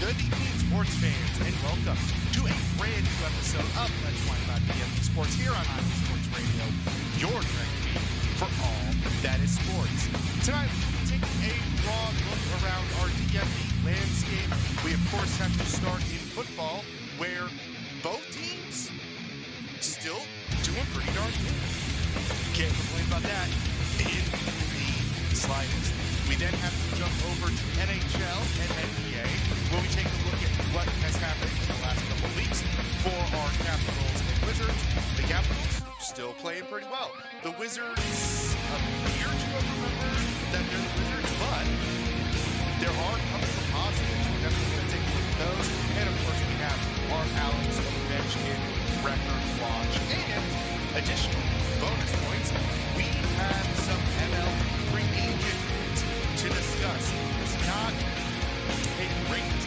Good evening, sports fans, and welcome to a brand new episode of Let's Wine About DMV Sports here on IE Sports Radio, your direct feed for all that is sports. Tonight, we'll be taking a broad look around our DMV landscape. We, of course, have to start in football, where both teams still doing pretty darn good. Can't complain about that in the slightest. We then have to jump over to NHL and NBA, where we take a look at what has happened in the last couple of weeks for our Capitals and Wizards. The Capitals still playing pretty well. The Wizards appear to have remembered that they're the Wizards, but there are a couple of positives. We're definitely going to take a look at those. And of course, we have our Alex Ovechkin record watch. And additional bonus points, we have some ML free agent to discuss. It's not a great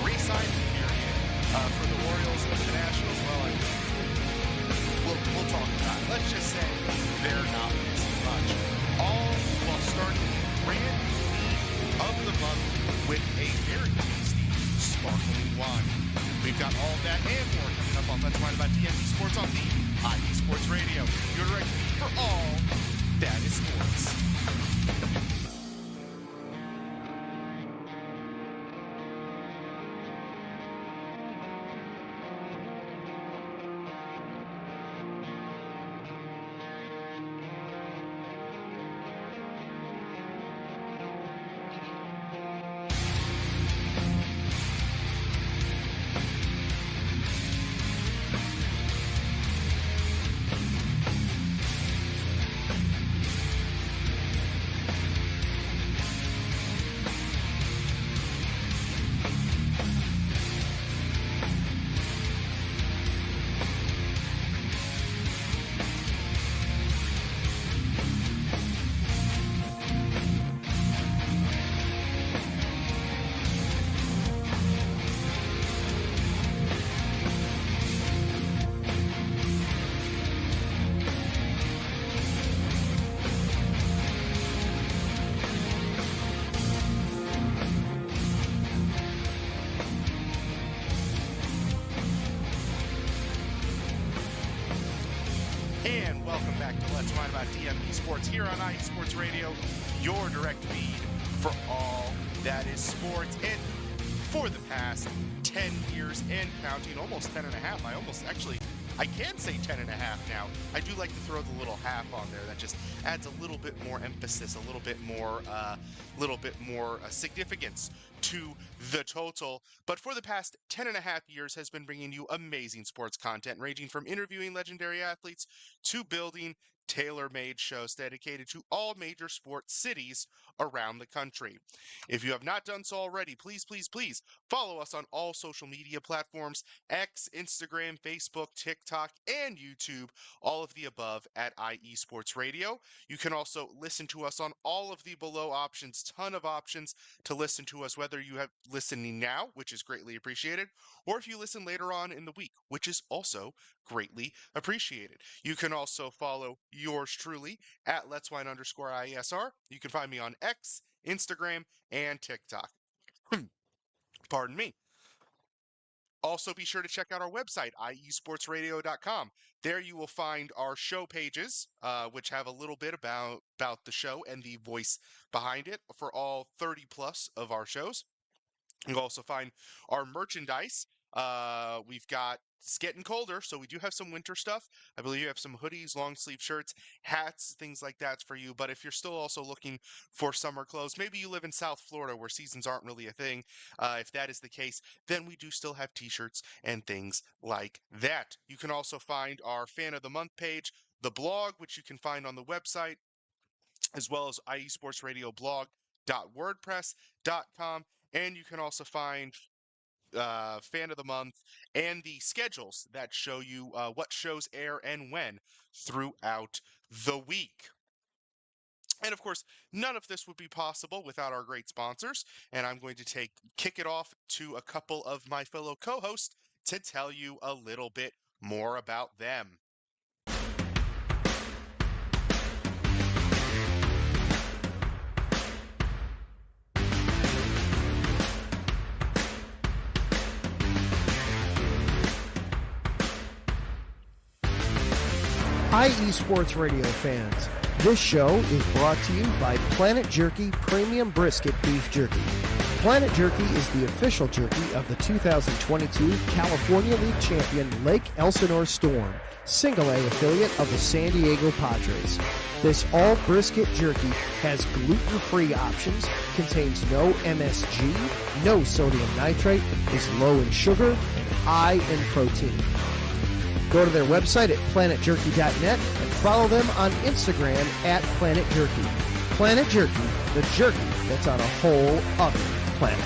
re-signing period for the Orioles and the Nationals. Well, we'll talk about it. Let's just say they're not missing much. All while starting the brand new lead of the month with a very tasty sparkling wine. We've got all that and more coming up on Let's Wine About DMV Sports on the IE Sports Radio. Your direct feed for all that is sports. And welcome back to Let's Wine About DMV Sports here on IE Sports Radio, your direct feed for all that is sports. And for the past 10 years and counting, almost 10 and a half, I can say 10 and a half now. I do like to throw the little half on there. That just adds a little bit more emphasis, a little bit more significance to the total. But for the past 10 and a half years has been bringing you amazing sports content, ranging from interviewing legendary athletes to building tailor-made shows dedicated to all major sports cities around the country. If you have not done so already, please follow us on all social media platforms: X, Instagram, Facebook, TikTok, and YouTube, all of the above at IE Sports Radio. You can also listen to us on all of the below options, ton of options to listen to us, whether you have listening now, which is greatly appreciated, or if you listen later on in the week, which is also greatly appreciated. You can also follow yours truly at Let's Wine _IESR. You can find me on X, Instagram, and TikTok. Pardon me. Also, be sure to check out our website, iesportsradio.com. There you will find our show pages, which have a little bit about the show and the voice behind it for all 30 plus of our shows. You'll also find our merchandise. It's getting colder, so we do have some winter stuff. I believe you have some hoodies, long sleeve shirts, hats, things like that for you. But if you're still also looking for summer clothes, maybe you live in South Florida where seasons aren't really a thing. If that is the case, then we do still have t-shirts and things like that. You can also find our Fan of the Month page, the blog, which you can find on the website, as well as IE Sports Radio blog fan.wordpress.com. And you can also find fan of the month and the schedules that show you what shows air and when throughout the week. And of course, none of this would be possible without our great sponsors. And I'm going to kick it off to a couple of my fellow co-hosts to tell you a little bit more about them. Hi, eSports Radio fans. This show is brought to you by Planet Jerky Premium Brisket Beef Jerky. Planet Jerky is the official jerky of the 2022 California League champion Lake Elsinore Storm, Single A affiliate of the San Diego Padres. This all brisket jerky has gluten-free options, contains no MSG, no sodium nitrate, is low in sugar, and high in protein. Go to their website at planetjerky.net and follow them on Instagram at Planet Jerky. Planet Jerky, the jerky that's on a whole other planet.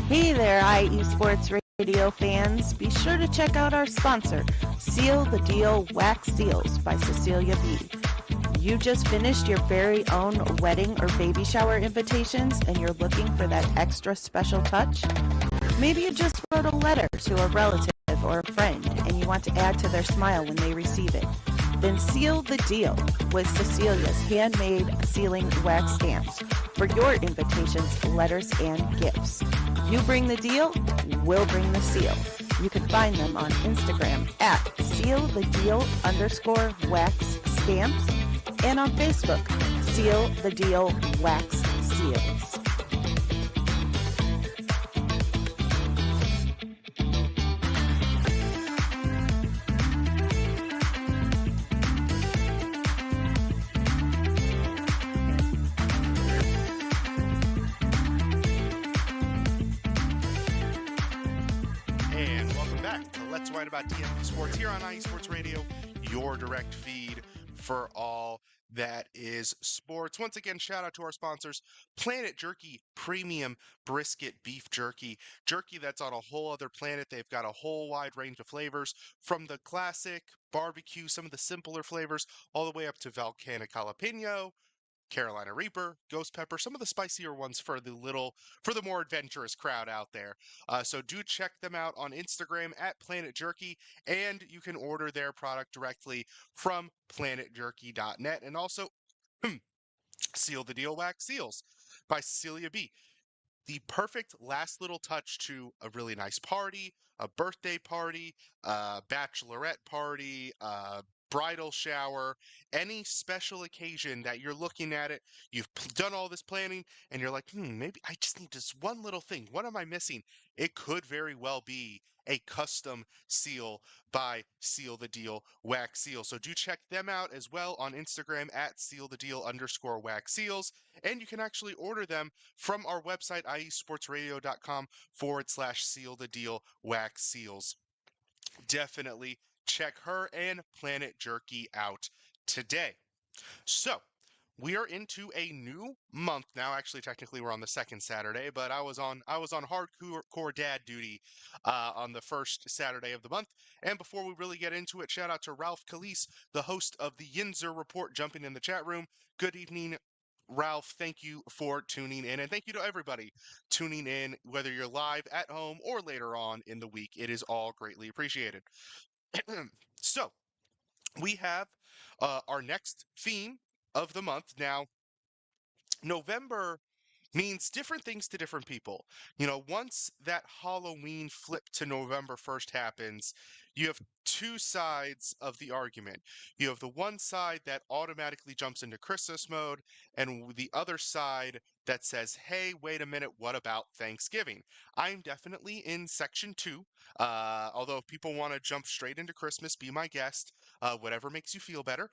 Hey there, eSports Radio fans. Be sure to check out our sponsor, Seal the Deal Wax Seals by Cecilia B. You just finished your very own wedding or baby shower invitations and you're looking for that extra special touch? Maybe you just wrote a letter to a relative or a friend and you want to add to their smile when they receive it. Then seal the deal with Cecilia's handmade sealing wax stamps for your invitations, letters, and gifts. You bring the deal, we'll bring the seal. You can find them on Instagram at sealthedeal_wax stamps and on Facebook, Seal the Deal Wax Seals. Let's Write About DMV Sports here on iSports Radio, your direct feed for all that is sports. Once again, shout out to our sponsors, Planet Jerky Premium Brisket Beef Jerky. Jerky that's on a whole other planet. They've got a whole wide range of flavors, from the classic barbecue, some of the simpler flavors, all the way up to volcanic jalapeno, Carolina Reaper, Ghost Pepper, some of the spicier ones for the more adventurous crowd out there. So do check them out on Instagram at Planet Jerky, and you can order their product directly from planetjerky.net. And also, Seal the Deal Wax Seals by Cecilia B. The perfect last little touch to a really nice party, a birthday party, a bachelorette party, a bridal shower, any special occasion that you're looking at it, you've done all this planning, and you're like, maybe I just need just one little thing. What am I missing? It could very well be a custom seal by Seal the Deal Wax Seal. So do check them out as well on Instagram at sealthedeal_wax seals. And you can actually order them from our website, iesportsradio.com/seal the deal wax seals. Definitely check her and Planet Jerky out today. So, we are into a new month now. Actually, technically, we're on the second Saturday, but I was on hardcore dad duty on the first Saturday of the month. And before we really get into it, shout out to Ralph Calise, the host of the Yinzer Report, jumping in the chat room. Good evening, Ralph. Thank you for tuning in, and thank you to everybody tuning in, whether you're live at home or later on in the week. It is all greatly appreciated. So, we have our next theme of the month. Now, November means different things to different people. Once that Halloween flip to November 1st happens, you have two sides of the argument. You have the one side that automatically jumps into Christmas mode, and the other side that says, hey, wait a minute, what about Thanksgiving? I'm definitely in section two. Although if people want to jump straight into Christmas, be my guest, whatever makes you feel better.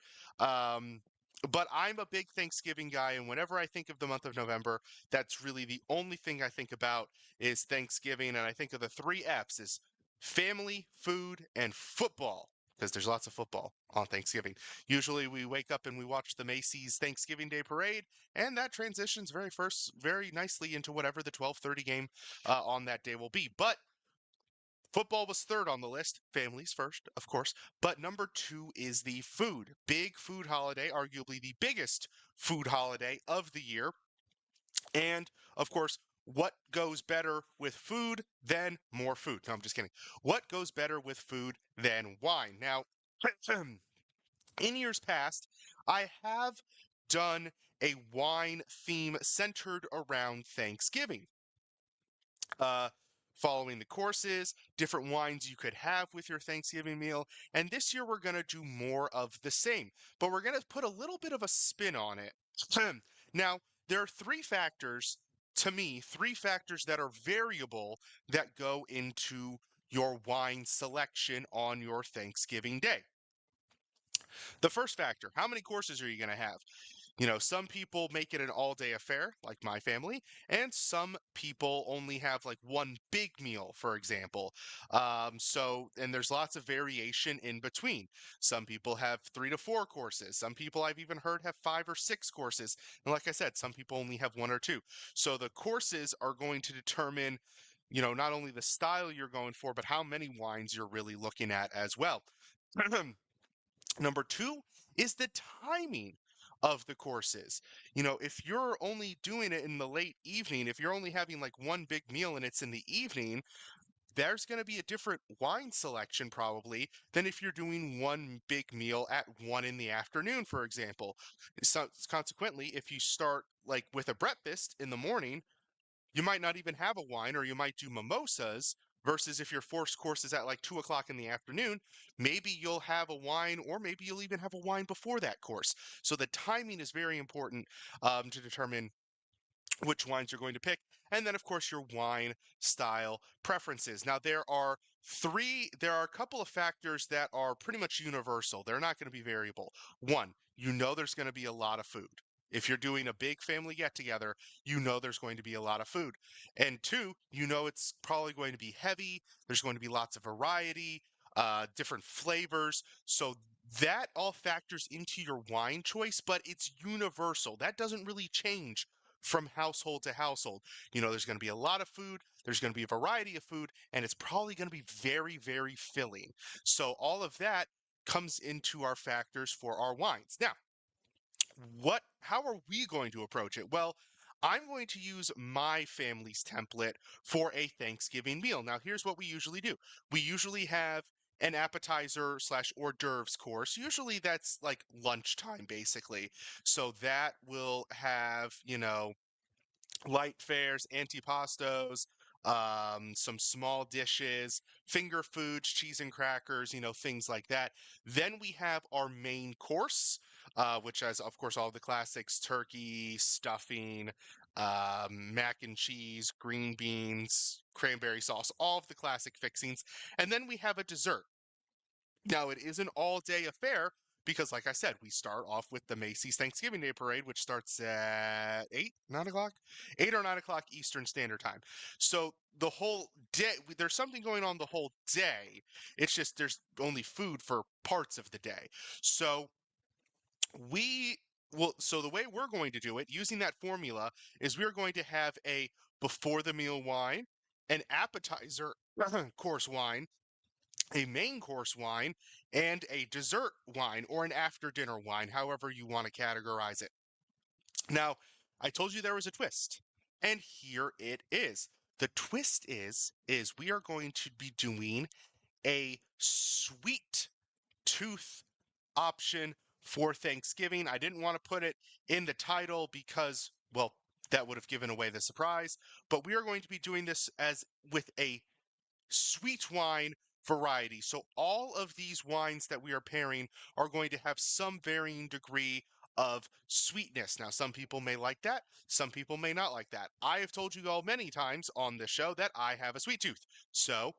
But I'm a big Thanksgiving guy, and whenever I think of the month of November, that's really the only thing I think about is Thanksgiving, and I think of the three F's is family, food, and football, because there's lots of football on Thanksgiving. Usually we wake up and we watch the Macy's Thanksgiving Day Parade, and that transitions very nicely into whatever the 12:30 game on that day will be. But football was third on the list, families first, of course, but number two is the food. Big food holiday, arguably the biggest food holiday of the year. And of course, what goes better with food than more food? No, I'm just kidding. What goes better with food than wine? Now, in years past, I have done a wine theme centered around Thanksgiving. uh, Following the courses, different wines you could have with your Thanksgiving meal. And this year we're going to do more of the same, but we're going to put a little bit of a spin on it. Now, there are three factors, to me, three factors that are variable that go into your wine selection on your Thanksgiving day. The first factor, how many courses are you going to have? Some people make it an all day affair, like my family, and some people only have like one big meal, for example. And there's lots of variation in between. Some people have 3 to 4 courses. Some people I've even heard have 5 or 6 courses. And like I said, some people only have 1 or 2. So the courses are going to determine, not only the style you're going for, but how many wines you're really looking at as well. Number two is the timing of the courses. If you're only doing it in the late evening, if you're only having like one big meal and it's in the evening, there's going to be a different wine selection probably than if you're doing one big meal at 1 in the afternoon, for example. So consequently, if you start like with a breakfast in the morning, you might not even have a wine, or you might do mimosas, versus if your first course is at like 2 o'clock in the afternoon, maybe you'll have a wine, or maybe you'll even have a wine before that course. So the timing is very important to determine which wines you're going to pick. And then, of course, your wine style preferences. Now, there are a couple of factors that are pretty much universal. They're not going to be variable. One, there's going to be a lot of food. If you're doing a big family get together, there's going to be a lot of food. And two, it's probably going to be heavy. There's going to be lots of variety, different flavors. So that all factors into your wine choice, but it's universal. That doesn't really change from household to household. There's going to be a lot of food, there's going to be a variety of food, and it's probably going to be very, very filling. So all of that comes into our factors for our wines. Now, how are we going to approach it? Well, I'm going to use my family's template for a Thanksgiving meal. Now, here's what we usually do. We usually have an appetizer slash hors d'oeuvres course. Usually that's like lunchtime, basically. So that will have, light fares, antipastos, some small dishes, finger foods, cheese and crackers, things like that. Then we have our main course, which has, of course, all the classics: turkey, stuffing, mac and cheese, green beans, cranberry sauce, all of the classic fixings. And then we have a dessert. Now, it is an all-day affair because, like I said, we start off with the Macy's Thanksgiving Day Parade, which starts at 8, 9 o'clock? 8 or 9 o'clock Eastern Standard Time. So the whole day, there's something going on the whole day. It's just there's only food for parts of the day. So so the way we're going to do it, using that formula, is we're going to have a before the meal wine, an appetizer course wine, a main course wine, and a dessert wine, or an after dinner wine, however you want to categorize it. Now, I told you there was a twist, and here it is. The twist is we are going to be doing a sweet tooth option for Thanksgiving. I didn't want to put it in the title because, well, that would have given away the surprise. But we are going to be doing this as with a sweet wine variety. So all of these wines that we are pairing are going to have some varying degree of sweetness. Now, some people may like that. Some people may not like that. I have told you all many times on this show that I have a sweet tooth. So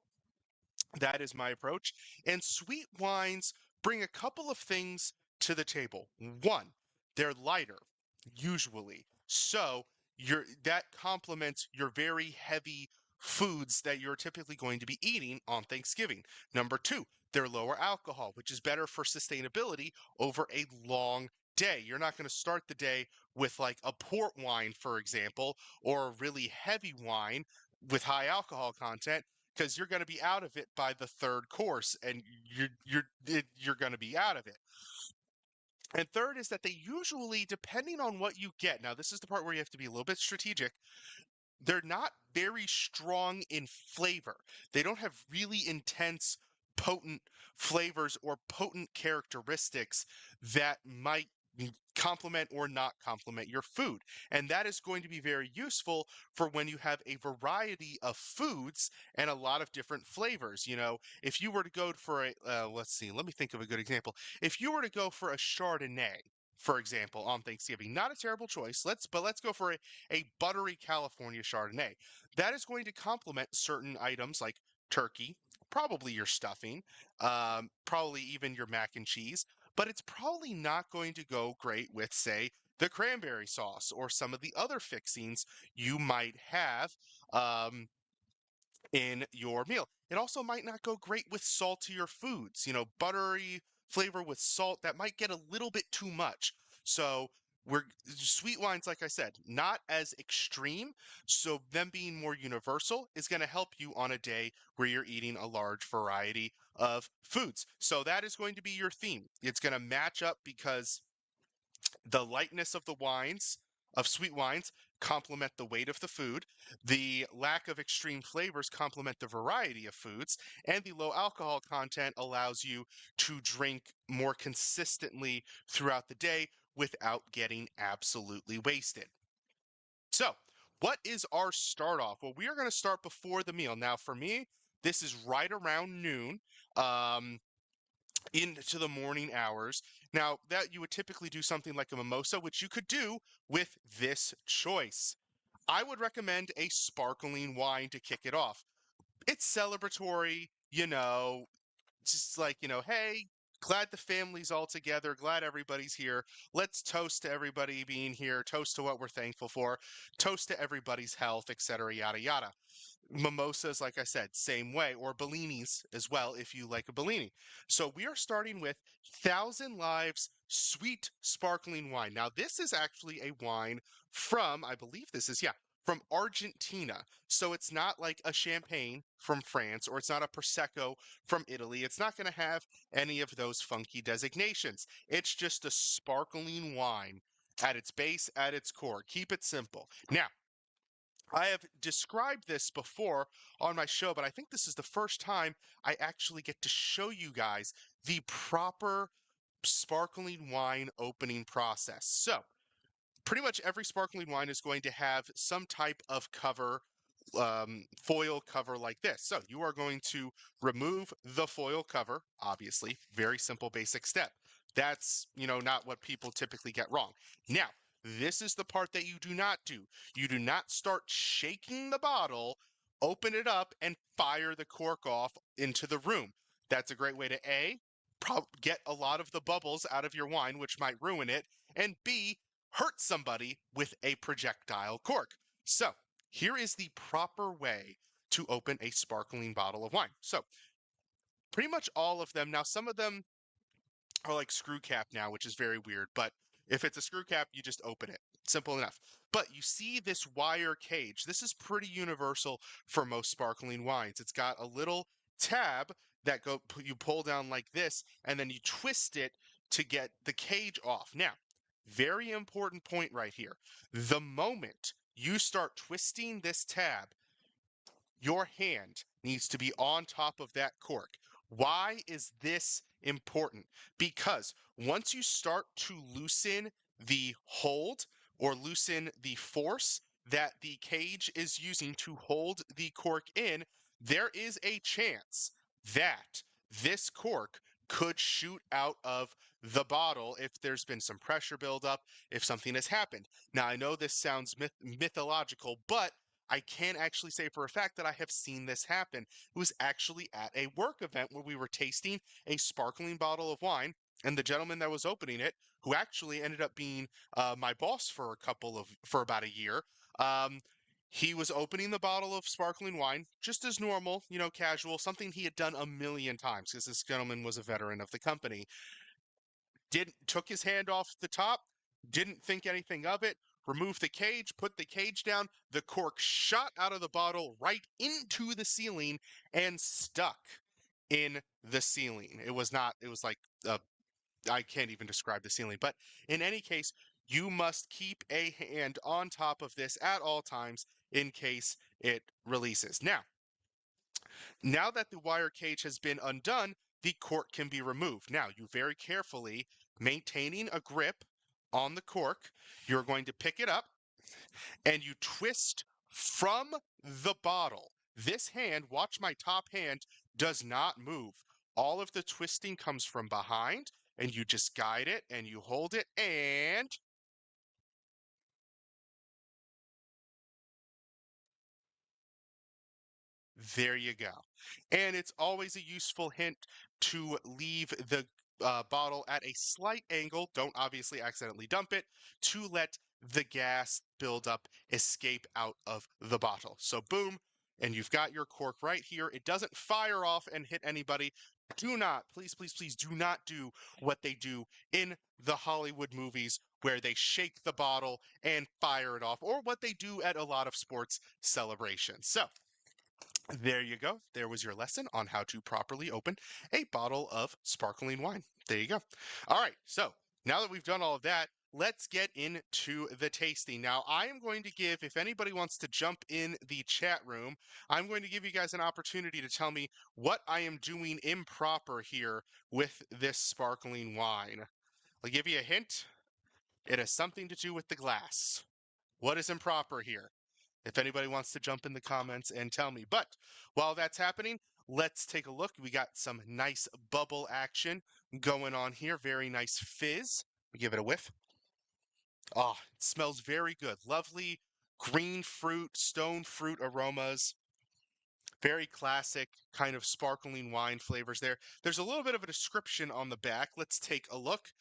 that is my approach. And sweet wines bring a couple of things to the table. One, they're lighter, usually. So that complements your very heavy foods that you're typically going to be eating on Thanksgiving. Number two, they're lower alcohol, which is better for sustainability over a long day. You're not going to start the day with like a port wine, for example, or a really heavy wine with high alcohol content because you're going to be out of it by the third course and you're going to be out of it. And third is that they usually, depending on what you get, now this is the part where you have to be a little bit strategic, they're not very strong in flavor. They don't have really intense, potent flavors or potent characteristics that might complement or not complement your food. And that is going to be very useful for when you have a variety of foods and a lot of different flavors. You know, if you were to go for let's see, let me think of a good example. If you were to go for a Chardonnay, for example, on Thanksgiving, not a terrible choice. Let's go for a buttery California Chardonnay. That is going to complement certain items like turkey, probably your stuffing, probably even your mac and cheese, but it's probably not going to go great with, say, the cranberry sauce or some of the other fixings you might have in your meal. It also might not go great with saltier foods, you know, buttery flavor with salt that might get a little bit too much. So we're sweet wines, like I said, not as extreme. So them being more universal is going to help you on a day where you're eating a large variety of foods. So that is going to be your theme. It's going to match up because the lightness of the wines, of sweet wines, complement the weight of the food. The lack of extreme flavors complement the variety of foods. And the low alcohol content allows you to drink more consistently throughout the day without getting absolutely wasted. So, what is our start off? Well, we are going to start before the meal. Now, for me, this is right around noon. Into the morning hours. Now, that you would typically do something like a mimosa, which you could do with this choice. I would recommend a sparkling wine to kick it off. It's celebratory, you know, just like, you know, hey, glad the family's all together, glad everybody's here. Let's toast to everybody being here, toast to what we're thankful for, toast to everybody's health, etc., yada yada. Mimosas, like I said, same way, or Bellinis as well if you like a Bellini. So we are starting with Thousand Lives Sweet Sparkling Wine. Now, this is actually a wine from, I believe this is, yeah, from Argentina. So it's not like a champagne from France, or it's not a Prosecco from Italy. It's not going to have any of those funky designations. It's just a sparkling wine at its base, at its core. Keep it simple. Now, I have described this before on my show, but I think this is the first time I actually get to show you guys the proper sparkling wine opening process. So, pretty much every sparkling wine is going to have some type of cover, foil cover like this. So, you are going to remove the foil cover, obviously, very simple, basic step. That's, you know, not what people typically get wrong. Now, this is the part that you do not do. You do not start shaking the bottle, open it up, and fire the cork off into the room. That's a great way to A, get a lot of the bubbles out of your wine, which might ruin it, and B, hurt somebody with a projectile cork. So, here is the proper way to open a sparkling bottle of wine. So, pretty much all of them, now some of them are like screw cap now, which is very weird, but if it's a screw cap, you just open it. Simple enough. But you see this wire cage. This is pretty universal for most sparkling wines. It's got a little tab that you pull down like this, and then you twist it to get the cage off. Now, very important point right here. The moment you start twisting this tab, your hand needs to be on top of that cork. Why is this important? Because once you start to loosen the hold or loosen the force that the cage is using to hold the cork in, there is a chance that this cork could shoot out of the bottle if there's been some pressure buildup, if something has happened. Now, I know this sounds mythological, but I can actually say for a fact that I have seen this happen. It was actually at a work event where we were tasting a sparkling bottle of wine, and the gentleman that was opening it, who actually ended up being my boss for about a year, um, he was opening the bottle of sparkling wine just as normal, casual, something he had done a million times because this gentleman was a veteran of the company. Didn't took his hand off the top, didn't think anything of it, removed the cage, put the cage down, the cork shot out of the bottle right into the ceiling and stuck in the ceiling. It was not, it was like, I can't even describe the ceiling. But in any case, you must keep a hand on top of this at all times in case it releases. Now that the wire cage has been undone, the cork can be removed. Now, you very carefully, maintaining a grip on the cork, you're going to pick it up and you twist from the bottle. This hand, watch my top hand, does not move. All of the twisting comes from behind, and you just guide it and you hold it, and there you go. And it's always a useful hint to leave the bottle at a slight angle. Don't obviously accidentally dump it to let the gas buildup escape out of the bottle. So, boom, and you've got your cork right here. It doesn't fire off and hit anybody. Do not, please, please, please do not do what they do in the Hollywood movies where they shake the bottle and fire it off, or what they do at a lot of sports celebrations. So, there you go. There was your lesson on how to properly open a bottle of sparkling wine. There you go. All right. So now that we've done all of that, let's get into the tasting. Now, I am going to give, if anybody wants to jump in the chat room, I'm going to give you guys an opportunity to tell me what I am doing improper here with this sparkling wine. I'll give you a hint. It has something to do with the glass. What is improper here? If anybody wants to jump in the comments and tell me. But while that's happening, let's take a look. We got some nice bubble action going on here. Very nice fizz. We give it a whiff. Oh, it smells very good. Lovely green fruit, stone fruit aromas. Very classic kind of sparkling wine flavors there. There's a little bit of a description on the back. Let's take a look.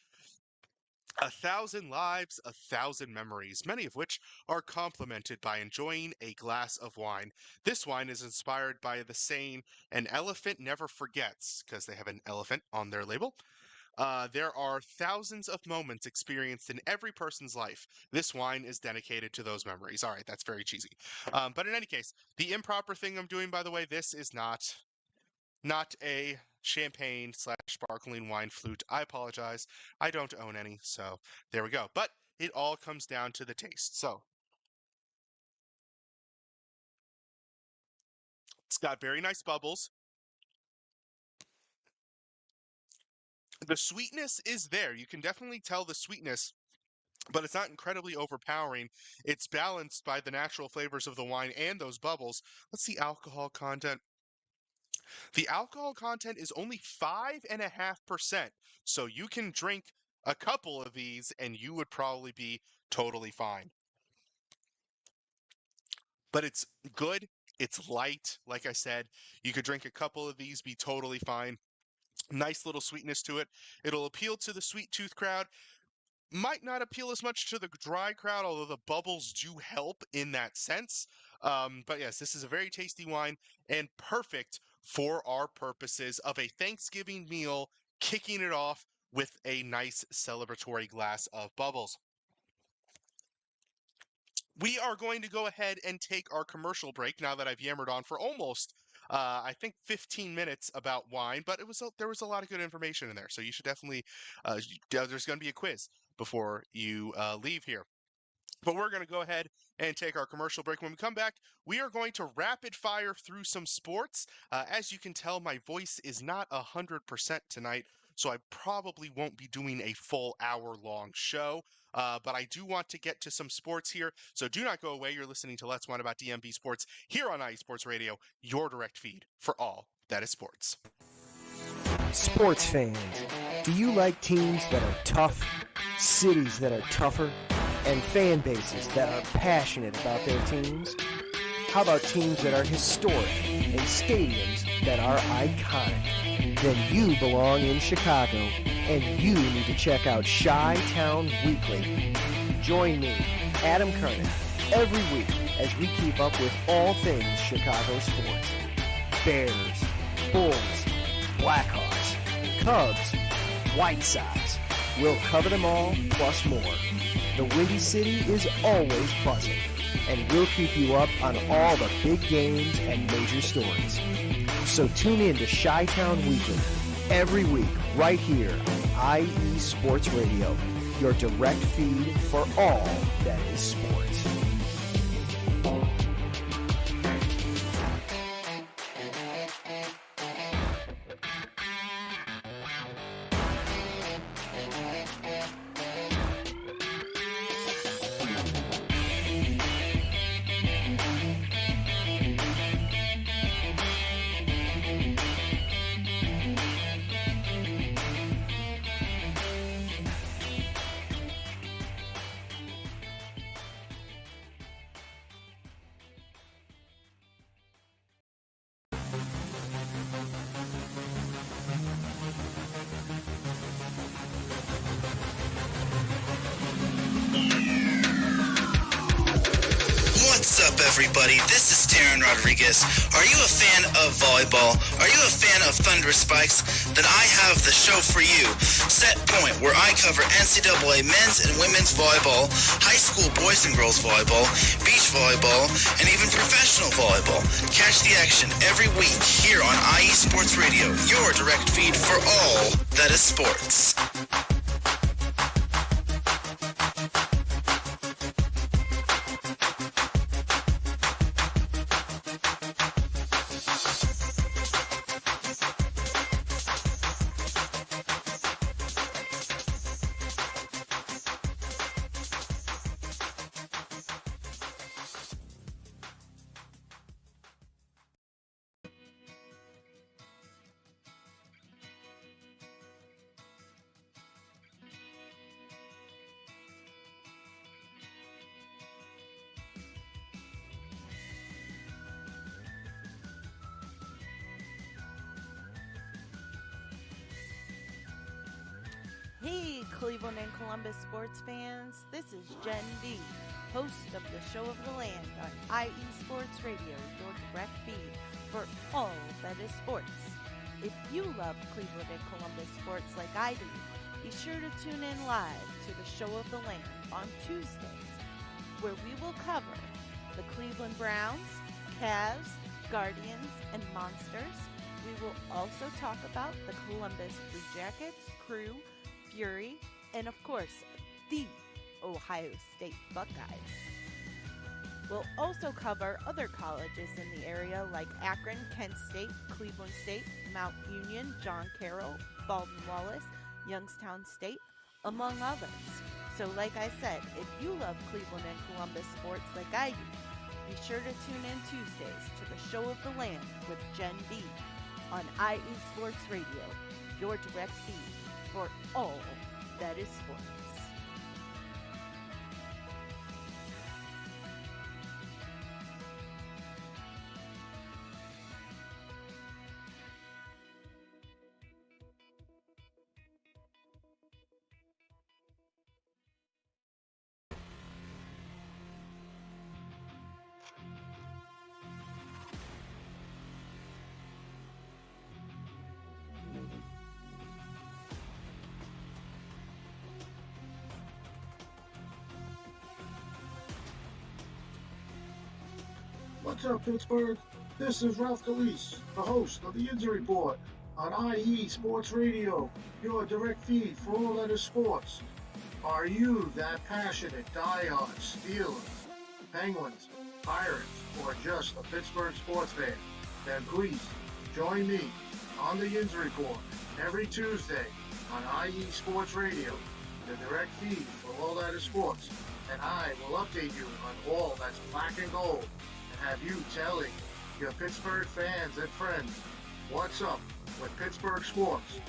1,000 lives, 1,000 memories, many of which are complemented by enjoying a glass of wine. This wine is inspired by the saying, an elephant never forgets, because they have an elephant on their label. There are thousands of moments experienced in every person's life. This wine is dedicated to those memories. All right, that's very cheesy. But in any case, the improper thing I'm doing, by the way, this is not a champagne slash sparkling wine flute. I apologize. I don't own any, so there we go. But it all comes down to the taste. So it's got very nice bubbles. The sweetness is there. You can definitely tell the sweetness, but it's not incredibly overpowering. It's balanced by the natural flavors of the wine and those bubbles. Let's see alcohol content. The alcohol content is only 5.5%. So you can drink a couple of these and you would probably be totally fine. But it's good. It's light. Like I said, you could drink a couple of these, be totally fine. Nice little sweetness to it. It'll appeal to the sweet tooth crowd. Might not appeal as much to the dry crowd, although the bubbles do help in that sense. But yes, this is a very tasty wine and perfect for our purposes of a Thanksgiving meal, kicking it off with a nice celebratory glass of bubbles. We are going to go ahead and take our commercial break now that I've yammered on for almost, I think, 15 minutes about wine, but there was a lot of good information in there. So you should definitely, there's going to be a quiz before you leave here. But we're going to go ahead and take our commercial break. When we come back, we are going to rapid fire through some sports. As you can tell, my voice is not 100% tonight, so I probably won't be doing a full hour-long show. But I do want to get to some sports here, so do not go away. You're listening to Let's Whine About DMV Sports here on IE Sports Radio, your direct feed for all that is sports. Sports fans, do you like teams that are tough, cities that are tougher, and fan bases that are passionate about their teams? How about teams that are historic and stadiums that are iconic? Then you belong in Chicago, and you need to check out Chi-Town Weekly. Join me, Adam Kernan, every week as we keep up with all things Chicago sports. Bears, Bulls, Blackhawks, Cubs, White Sox. We'll cover them all, plus more. The Windy City is always buzzing, and we'll keep you up on all the big games and major stories. So tune in to Chi-Town Weekly every week right here on IE Sports Radio, your direct feed for all that is sports. Everybody, this is Taryn Rodriguez. Are you a fan of volleyball? Are you a fan of Thunder Spikes? Then I have the show for you, Set Point, where I cover NCAA men's and women's volleyball, high school boys and girls volleyball, beach volleyball, and even professional volleyball. Catch the action every week here on IE Sports Radio, your direct feed for all that is sports. Hey, Cleveland and Columbus sports fans, this is Jen B, host of the Show of the Land on IE Sports Radio, your direct feed for all that is sports. If you love Cleveland and Columbus sports like I do, be sure to tune in live to the Show of the Land on Tuesdays, where we will cover the Cleveland Browns, Cavs, Guardians, and Monsters. We will also talk about the Columbus Blue Jackets, Crew, Fury, and of course, the Ohio State Buckeyes. We'll also cover other colleges in the area like Akron, Kent State, Cleveland State, Mount Union, John Carroll, Baldwin Wallace, Youngstown State, among others. So like I said, if you love Cleveland and Columbus sports like I do, be sure to tune in Tuesdays to the Show of the Land with Jen B on IE Sports Radio, your direct feed for all that is sports. What's up, Pittsburgh? This is Ralph DeLeese, the host of the Injury Report on IE Sports Radio, your direct feed for all that is sports. Are you that passionate diehard Steelers, Penguins, Pirates, or just a Pittsburgh sports fan? Then please join me on the Yins Report every Tuesday on IE Sports Radio, the direct feed for all that is sports. And I will update you on all that's black and gold and have you telling your Pittsburgh fans and friends what's up with Pittsburgh sports.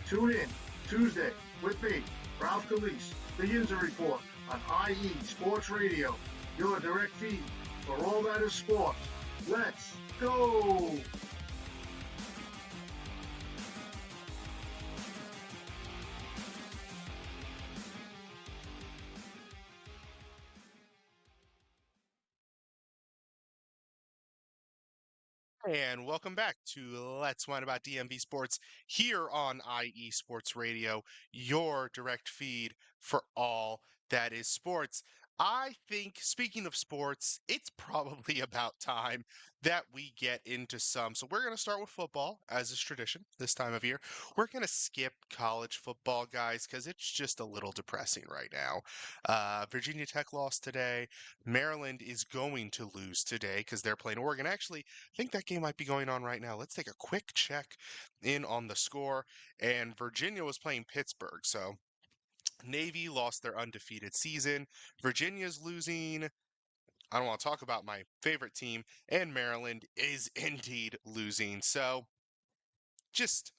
Tune in Tuesday with me, Ralph Calise, the Yinzer Report on IE Sports Radio, your direct feed for all that is sports. Let's go! And welcome back to Let's Whine About DMV Sports here on IE Sports Radio, your direct feed for all that is sports. I think, speaking of sports, it's probably about time that we get into some. So we're going to start with football, as is tradition this time of year. We're going to skip college football, guys, because it's just a little depressing right now. Virginia Tech lost today. Maryland is going to lose today because they're playing Oregon. Actually, I think that game might be going on right now. Let's take a quick check in on the score. And Virginia was playing Pittsburgh. So Navy lost their undefeated season. Virginia's losing. I don't want to talk about my favorite team. And Maryland is indeed losing. So just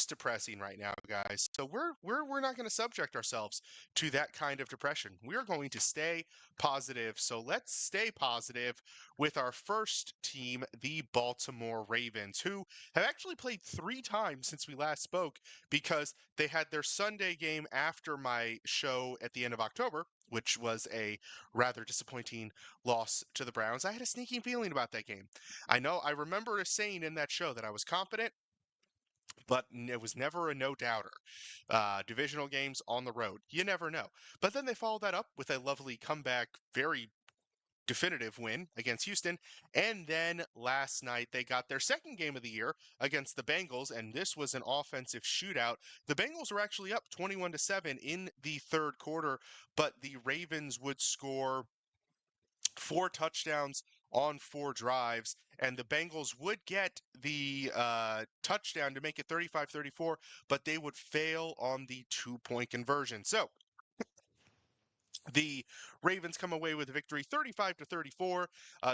depressing right now, guys. So we're not going to subject ourselves to that kind of depression. We're going to stay positive. So let's stay positive with our first team, the Baltimore Ravens, who have actually played 3 times since we last spoke because they had their Sunday game after my show at the end of October, which was a rather disappointing loss to the Browns. I had a sneaking feeling about that game. I know I remember saying in that show that I was confident, but it was never a no-doubter. Divisional games on the road, you never know. But then they followed that up with a lovely comeback, very definitive win against Houston. And then last night, they got their second game of the year against the Bengals, and this was an offensive shootout. The Bengals were actually up 21-7 in the third quarter, but the Ravens would score 4 touchdowns on 4 drives, and the Bengals would get the touchdown to make it 35-34, but they would fail on the 2-point conversion. So the Ravens come away with a victory 35-34.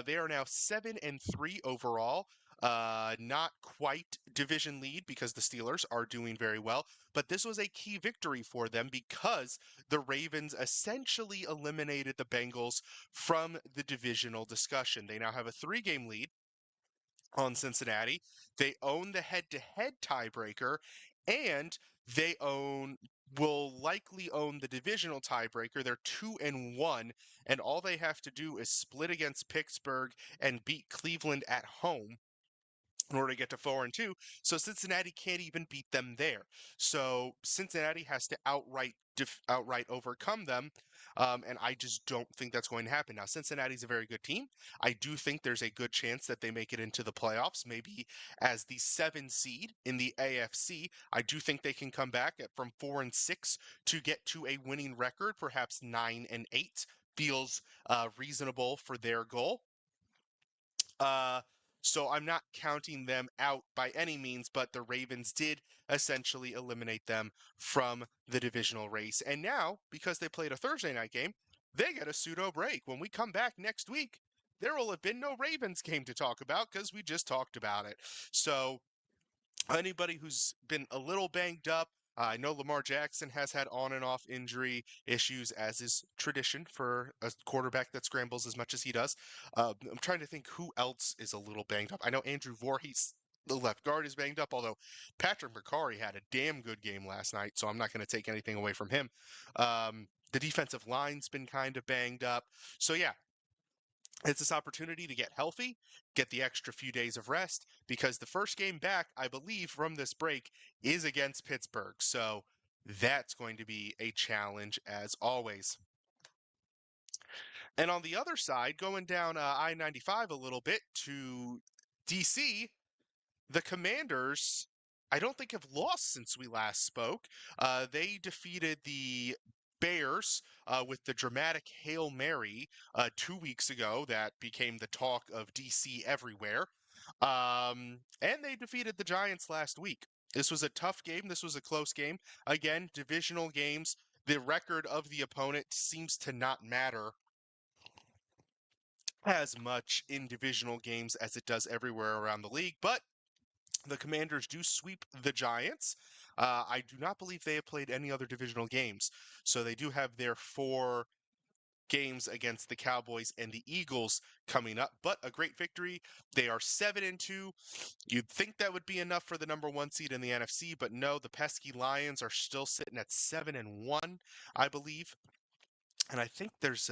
They are now 7-3 overall. Not quite division lead because the Steelers are doing very well, but this was a key victory for them because the Ravens essentially eliminated the Bengals from the divisional discussion. They now have a 3-game lead on Cincinnati. They own the head-to-head tiebreaker, and they will likely own the divisional tiebreaker. They're 2-1, and all they have to do is split against Pittsburgh and beat Cleveland at home in order to get to 4-2. So Cincinnati can't even beat them there. So Cincinnati has to outright overcome them. And I just don't think that's going to happen. Now, Cincinnati's a very good team. I do think there's a good chance that they make it into the playoffs, maybe as the 7 seed in the AFC. I do think they can come back from 4-6 to get to a winning record. Perhaps 9-8 feels reasonable for their goal. So I'm not counting them out by any means, but the Ravens did essentially eliminate them from the divisional race. And now, because they played a Thursday night game, they get a pseudo break. When we come back next week, there will have been no Ravens game to talk about because we just talked about it. So anybody who's been a little banged up, I know Lamar Jackson has had on and off injury issues, as is tradition for a quarterback that scrambles as much as he does. I'm trying to think who else is a little banged up. I know Andrew Voorhees, the left guard, is banged up, although Patrick McCarry had a damn good game last night, so I'm not going to take anything away from him. The defensive line's been kind of banged up. So yeah, it's this opportunity to get healthy, get the extra few days of rest, because the first game back, I believe, from this break is against Pittsburgh. So that's going to be a challenge as always. And on the other side, going down I-95 a little bit to DC, the Commanders I don't think have lost since we last spoke. They defeated the Bears with the dramatic Hail Mary 2 weeks ago that became the talk of DC everywhere. And they defeated the Giants last week. This was a tough game. This was a close game. Again, divisional games. The record of the opponent seems to not matter as much in divisional games as it does everywhere around the league. But the Commanders do sweep the Giants. I do not believe they have played any other divisional games. So they do have their 4 games against the Cowboys and the Eagles coming up, but a great victory. They are 7-2. You'd think that would be enough for the number 1 seed in the NFC, but no, the pesky Lions are still sitting at 7-1, I believe. And I think there's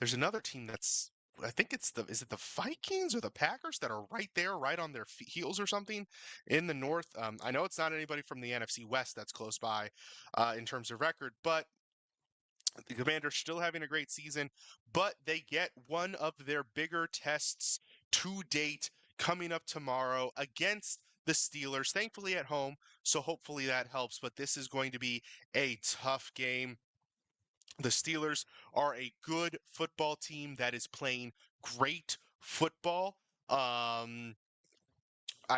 another team that's I think is it the Vikings or the Packers that are right there, right on their heels or something in the North. I know it's not anybody from the NFC West that's close by in terms of record, but the Commanders still having a great season, but they get one of their bigger tests to date coming up tomorrow against the Steelers, thankfully at home, so hopefully that helps, but this is going to be a tough game. The Steelers are a good football team that is playing great football. I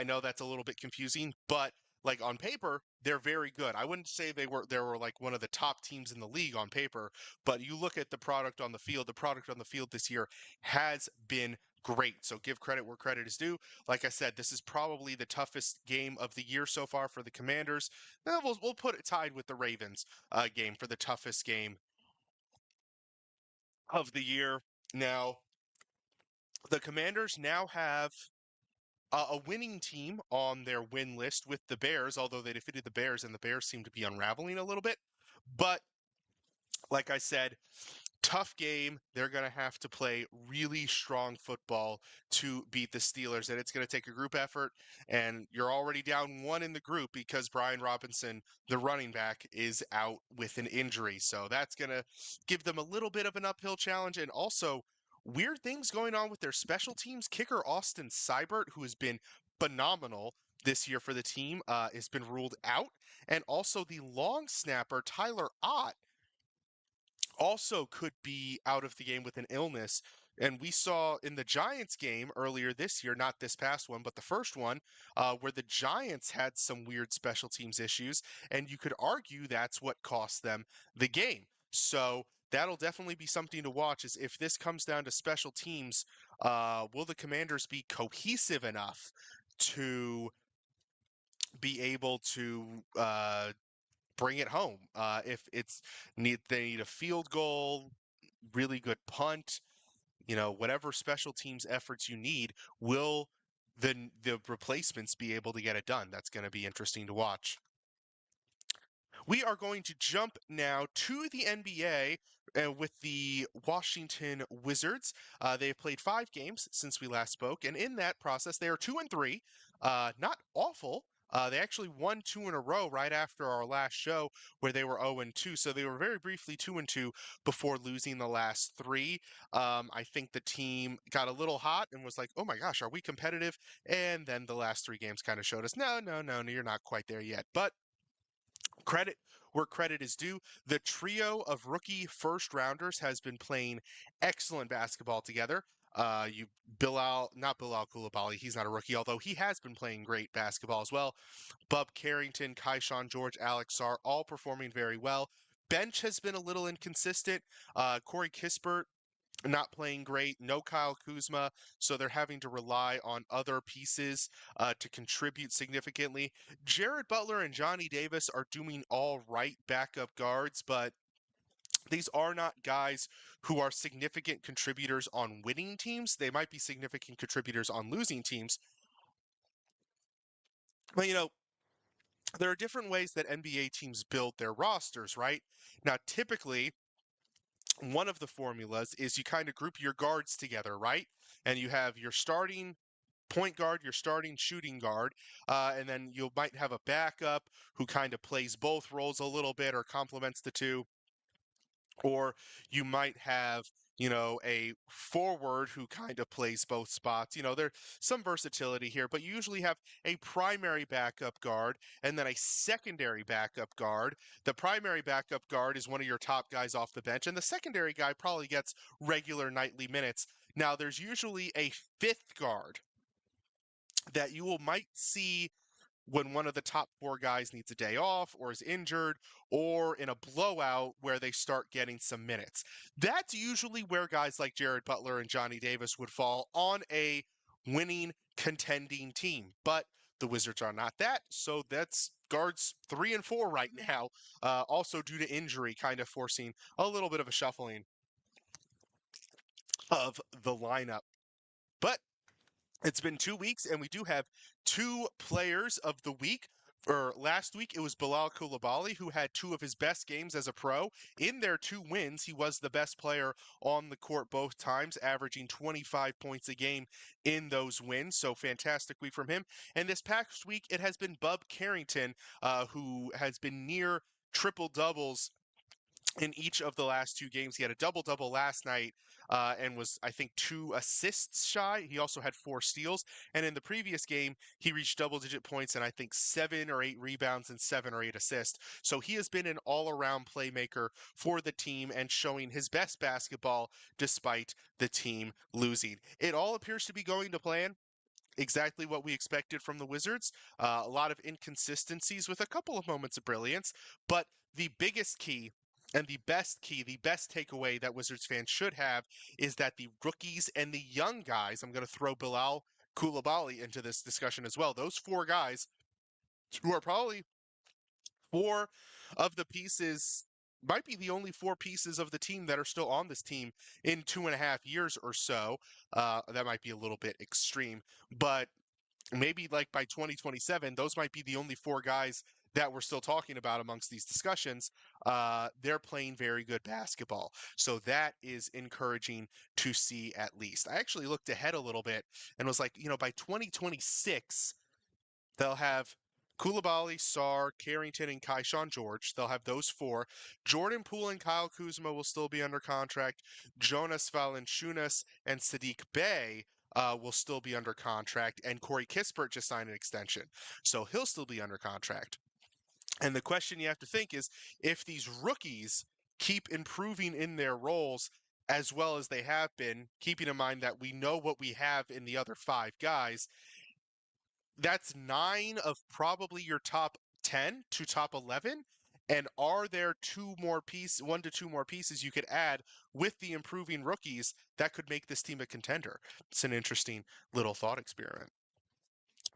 know that's a little bit confusing, but like on paper, they're very good. I wouldn't say they were like one of the top teams in the league on paper, but you look at the product on the field this year has been great. So give credit where credit is due. Like I said, this is probably the toughest game of the year so far for the Commanders. We'll put it tied with the Ravens game for the toughest game of the year. Now, the Commanders now have a winning team on their win list with the Bears, although they defeated the Bears and the Bears seem to be unraveling a little bit. But like I said, tough game. They're going to have to play really strong football to beat the Steelers, and it's going to take a group effort. And you're already down 1 in the group because Brian Robinson, the running back, is out with an injury. So that's going to give them a little bit of an uphill challenge. And also, weird things going on with their special teams. Kicker Austin Seibert, who has been phenomenal this year for the team, has been ruled out. And also the long snapper, Tyler Ott, also could be out of the game with an illness. And we saw in the Giants game earlier this year, not this past one, but the first one, where the Giants had some weird special teams issues. And you could argue that's what cost them the game. So that'll definitely be something to watch is if this comes down to special teams, will the Commanders be cohesive enough to be able to bring it home? If they need a field goal, really good punt, whatever special teams efforts you need, will the replacements be able to get it done? That's going to be interesting to watch. We are going to jump now to the NBA with the Washington Wizards. They have played 5 games since we last spoke, and in that process, they are 2-3. Not awful. They actually won 2 in a row right after our last show where they were 0-2. So they were very briefly 2-2 before losing the last 3. I think the team got a little hot and was like, oh my gosh, are we competitive? And then the last 3 games kind of showed us, no, you're not quite there yet. But credit where credit is due. The trio of rookie first rounders has been playing excellent basketball together. Not Bilal Coulibaly, he's not a rookie, although he has been playing great basketball as well. Bub Carrington, Kaishan George, Alex Sarr, all performing very well. Bench has been a little inconsistent. Corey Kispert not playing great. No Kyle Kuzma, so they're having to rely on other pieces to contribute significantly. Jared Butler and Johnny Davis are doing all right backup guards, but these are not guys who are significant contributors on winning teams. They might be significant contributors on losing teams. But, there are different ways that NBA teams build their rosters, right? Now, typically, one of the formulas is you kind of group your guards together, right? And you have your starting point guard, your starting shooting guard, and then you might have a backup who kind of plays both roles a little bit or complements the two. Or you might have, a forward who kind of plays both spots. There's some versatility here, but you usually have a primary backup guard and then a secondary backup guard. The primary backup guard is one of your top guys off the bench, and the secondary guy probably gets regular nightly minutes. Now, there's usually a fifth guard that might see when one of the top four guys needs a day off or is injured or in a blowout where they start getting some minutes. That's usually where guys like Jared Butler and Johnny Davis would fall on a winning, contending team. But the Wizards are not that, so that's guards 3 and 4 right now, also due to injury, kind of forcing a little bit of a shuffling of the lineup. But it's been 2 weeks, and we do have two players of the week. For last week, it was Bilal Coulibaly, who had two of his best games as a pro. In their two wins, he was the best player on the court both times, averaging 25 points a game in those wins. So fantastic week from him. And this past week, it has been Bub Carrington, who has been near triple doubles in each of the last two games. He had a double-double last night and was, I think, 2 assists shy. He also had 4 steals. And in the previous game, he reached double-digit points and I think 7 or 8 rebounds and 7 or 8 assists. So he has been an all-around playmaker for the team and showing his best basketball despite the team losing. It all appears to be going to plan. Exactly what we expected from the Wizards. A lot of inconsistencies with a couple of moments of brilliance, but the biggest key and the best takeaway that Wizards fans should have is that the rookies and the young guys, I'm going to throw Bilal Coulibaly into this discussion as well. Those 4 guys who are probably 4 of the pieces, might be the only 4 pieces of the team that are still on this team in 2.5 years or so. That might be a little bit extreme, but maybe like by 2027, those might be the only 4 guys that we're still talking about amongst these discussions. They're playing very good basketball. So that is encouraging to see at least. I actually looked ahead a little bit and was like, by 2026, they'll have Coulibaly, Sarr, Carrington, and Keyshawn George. They'll have those 4. Jordan Poole and Kyle Kuzma will still be under contract. Jonas Valanciunas and Sadiq Bey will still be under contract. And Corey Kispert just signed an extension, so he'll still be under contract. And the question you have to think is, if these rookies keep improving in their roles as well as they have been, keeping in mind that we know what we have in the other 5 guys, that's 9 of probably your top 10 to top 11. And are there 1 to 2 more pieces you could add with the improving rookies that could make this team a contender? It's an interesting little thought experiment.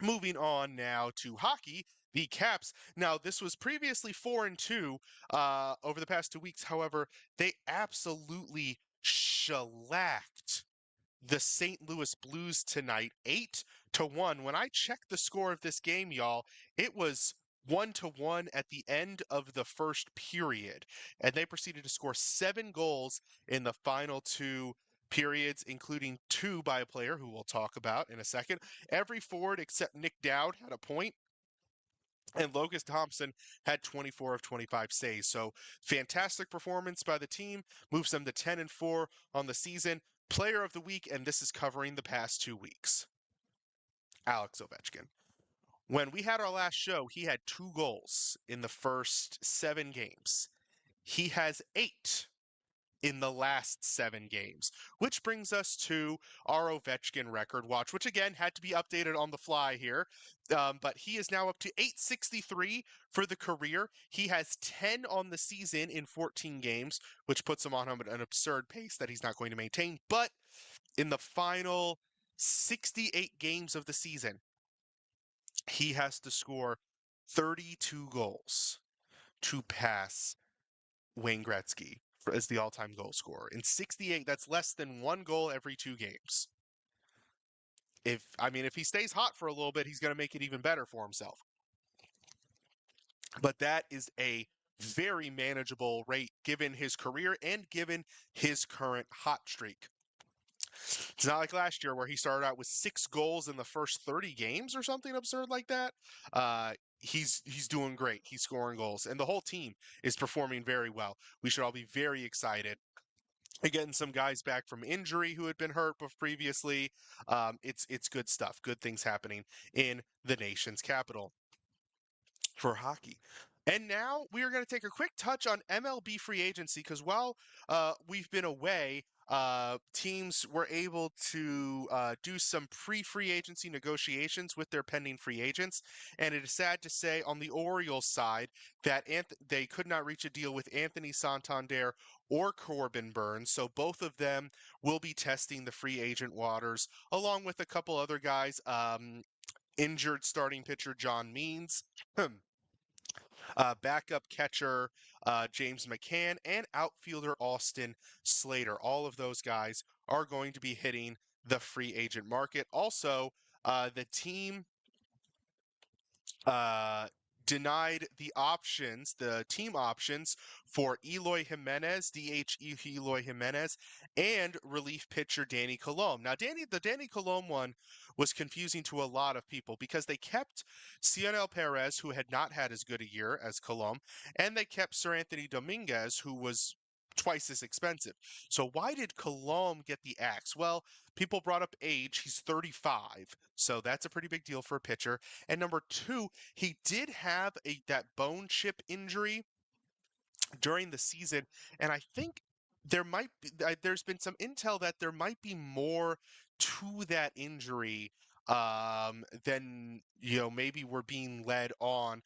Moving on now to hockey, the Caps. Now, this was previously 4-2 over the past 2 weeks. However, they absolutely shellacked the St. Louis Blues tonight, 8-1. When I checked the score of this game, y'all, it was 1-1 at the end of the first period, and they proceeded to score 7 goals in the final 2 periods, including 2 by a player who we'll talk about in a second. Every forward except Nick Dowd had a point, and Logan Thompson had 24 of 25 saves. So fantastic performance by the team, moves them to 10-4 on the season. Player of the week, and this is covering the past 2 weeks, Alex Ovechkin. When we had our last show, he had 2 goals in the first 7 games. He has 8 in the last 7 games, which brings us to our Ovechkin record watch, which again had to be updated on the fly here. But he is now up to 863 for the career. He has 10 on the season in 14 games, which puts him on an absurd pace that he's not going to maintain. But in the final 68 games of the season, he has to score 32 goals to pass Wayne Gretzky as the all-time goal scorer. In 68, that's less than 1 goal every 2 games. If he stays hot for a little bit, he's going to make it even better for himself. But that is a very manageable rate given his career and given his current hot streak. It's not like last year where he started out with 6 goals in the first 30 games or something absurd like that. he's doing great. He's scoring goals, and the whole team is performing very well. We should all be very excited. Getting some guys back from injury who had been hurt previously. It's good stuff. Good things happening in the nation's capital for hockey. And now we are going to take a quick touch on MLB free agency because while we've been away, teams were able to do some pre-free agency negotiations with their pending free agents. And it is sad to say on the Orioles side that they could not reach a deal with Anthony Santander or Corbin Burns. So both of them will be testing the free agent waters along with a couple other guys. Injured starting pitcher John Means. Backup catcher James McCann, and outfielder Austin Slater. All of those guys are going to be hitting the free agent market. Also, the team denied the team options for Eloy Jimenez, DH Eloy Jimenez, and relief pitcher Danny Colom. Now, the Danny Colom one was confusing to a lot of people because they kept Cionel Perez, who had not had as good a year as Colom, and they kept Sir Anthony Dominguez, who was twice as expensive. So why did Colom get the axe? Well, people brought up age. He's 35, so that's a pretty big deal for a pitcher. And number two, he did have that bone chip injury during the season, and I think there's been some intel that there might be more to that injury than maybe we're being led on.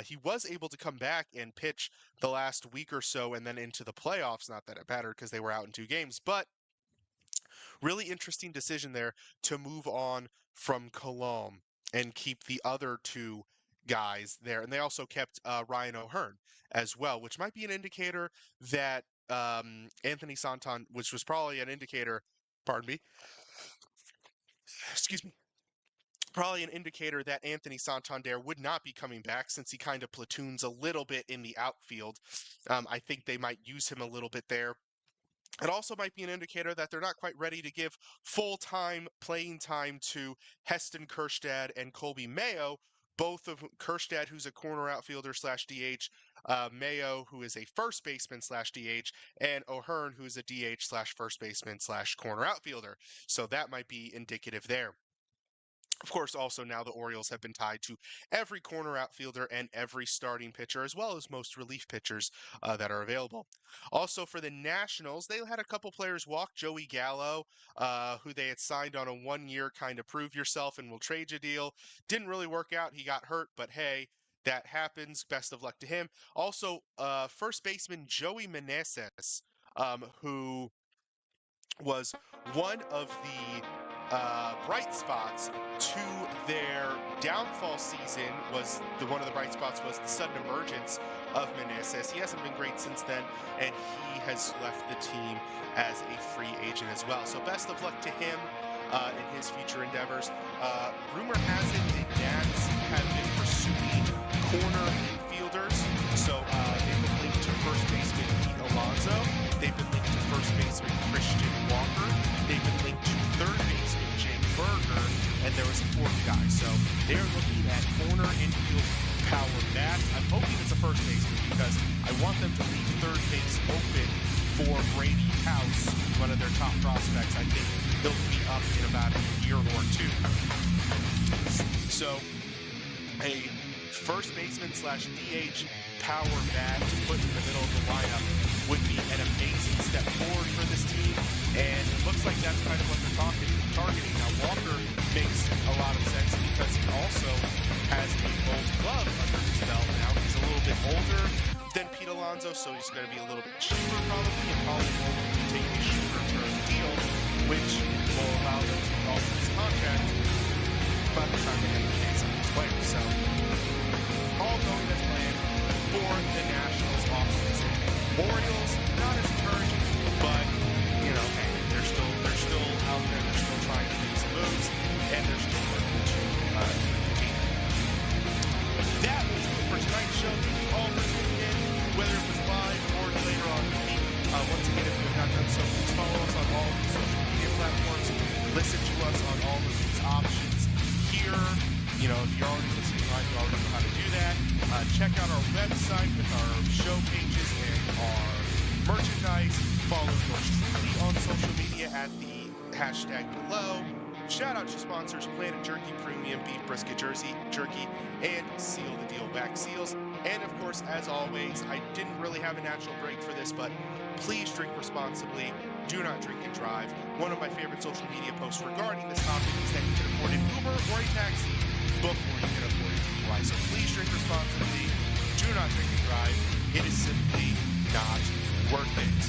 He was able to come back and pitch the last week or so and then into the playoffs. Not that it mattered because they were out in 2 games, but really interesting decision there to move on from Colom and keep the other 2 guys there. And they also kept Ryan O'Hearn as well, which might be an indicator that Anthony Santander, which was probably an indicator, probably an indicator that Anthony Santander would not be coming back since he kind of platoons a little bit in the outfield. I think they might use him a little bit there. It also might be an indicator that they're not quite ready to give full-time playing time to Heston Kjerstad and Colby Mayo, both of Kjerstad, who's a corner outfielder / DH, Mayo, who is a first baseman / DH, and O'Hearn, who is a DH / first baseman / corner outfielder. So that might be indicative there. Of course, also now the Orioles have been tied to every corner outfielder and every starting pitcher, as well as most relief pitchers that are available. Also for the Nationals, they had a couple players walk. Joey Gallo, who they had signed on a 1-year kind of prove yourself and we'll trade you deal. Didn't really work out. He got hurt, but hey, that happens. Best of luck to him. Also, first baseman Joey Meneses, who was one of the bright spots to their downfall season. One of the bright spots was the sudden emergence of Meneses. He hasn't been great since then, and he has left the team as a free agent as well. So best of luck to him in his future endeavors. Rumor has it the Nats have been pursuing corner infielders. So they've been linked to first baseman Pete Alonso. They've been linked to first baseman Christian Walker. They've been linked to third baseman Jake Berger, and there was a 4th guy. So they're looking at corner infield power bats. I'm hoping it's a first baseman because I want them to leave third base open for Brady House, one of their top prospects. I think he'll be up in about a year or 2. So a first baseman / DH power bat to put in the middle of the lineup would be an amazing step forward for this team, and it looks like that's kind of what they're targeting. Now, Walker makes a lot of sense because he also has a gold glove under his belt now. He's a little bit older than Pete Alonso, so he's going to be a little bit cheaper probably, and probably more to take a shorter-term deal, which will allow them to alter his contract by the time they have to pay some of these players. So, all going as planned for the Nationals offseason. Orioles, not as encouraging, but, hey, they're still out there, they're still trying to make some moves, and they're still working to compete. That was it for tonight's show. Thank you all for tuning in, whether it was live or later on in the week. Once again, if you have not done so, please follow us on all of the social media platforms. Listen to us on all of these options here. If you're already listening live, you already know how to do that. check out our website with our show pages and our merchandise. Follow yours truly on social media at the hashtag below. Shout out to sponsors Planet Jerky Premium Beef Brisket Jerky and Seal the Deal Wax Seals. And of course, as always, I didn't really have a natural break for this, but please drink responsibly. Do not drink and drive. One of my favorite social media posts regarding this topic is that you can afford an Uber or a taxi before you can afford a DUI. So please drink responsibly. Do not drink and drive. It is simply not worth it.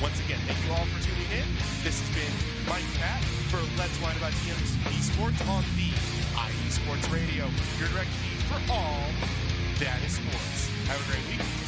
Once again, thank you all for tuning in. This has been Mike Patt for Let's Whine About DMV Sports on the ID Sports Radio, your direct feed for all that is sports. Have a great week.